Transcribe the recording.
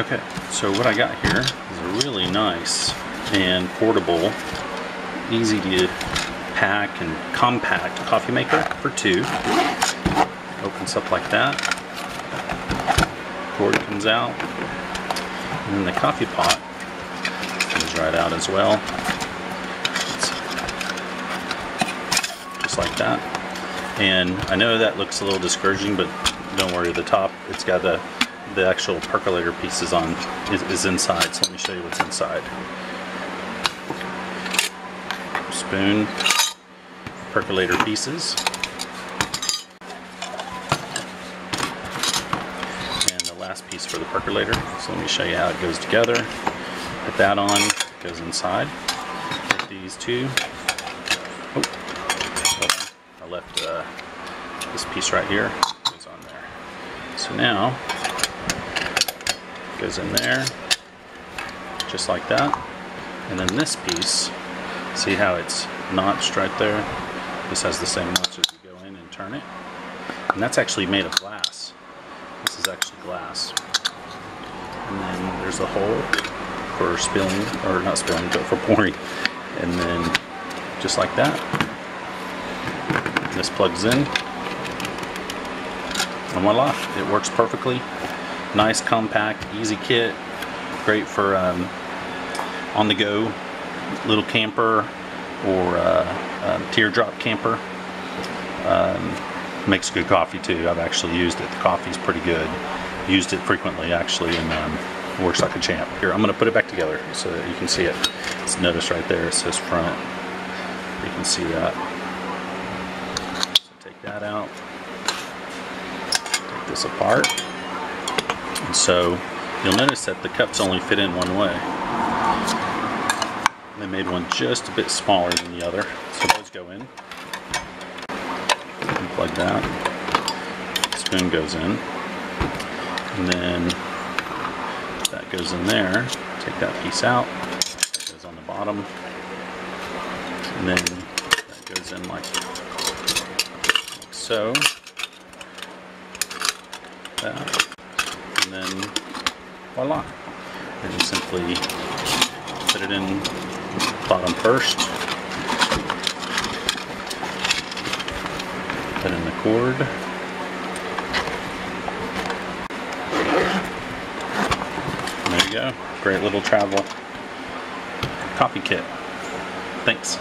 Okay, so what I got here is a really nice and portable, easy to pack and compact coffee maker for two. Opens up like that. Cord comes out. And then the coffee pot comes right out as well. Just like that. And I know that looks a little discouraging, but don't worry, the top, it's got the actual percolator pieces on, is inside. So let me show you what's inside. Spoon, percolator pieces. And the last piece for the percolator. So let me show you how it goes together. Put that on, it goes inside. Put these two. Oh, hold on. I left this piece right here. Goes on there. So now, goes in there, just like that. And then this piece, see how it's notched right there? This has the same notch as you go in and turn it. And that's actually made of glass. This is actually glass. And then there's a hole for spilling, or not spilling, but for pouring. And then just like that, this plugs in. And voila, it works perfectly. Nice, compact, easy kit. Great for on the go, little camper or teardrop camper. Makes good coffee too. I've actually used it. The coffee's pretty good. Used it frequently actually, and works like a champ. Here, I'm going to put it back together so that you can see it. Just notice right there it says front. You can see that. So take that out. Take this apart. And so you'll notice that the cups only fit in one way. They made one just a bit smaller than the other. So those go in. Unplug that. Spoon goes in. And then that goes in there. Take that piece out. That goes on the bottom. And then that goes in like so. That. And then voila. And you simply put it in bottom first. Put in the cord. And there you go. Great little travel coffee kit. Thanks.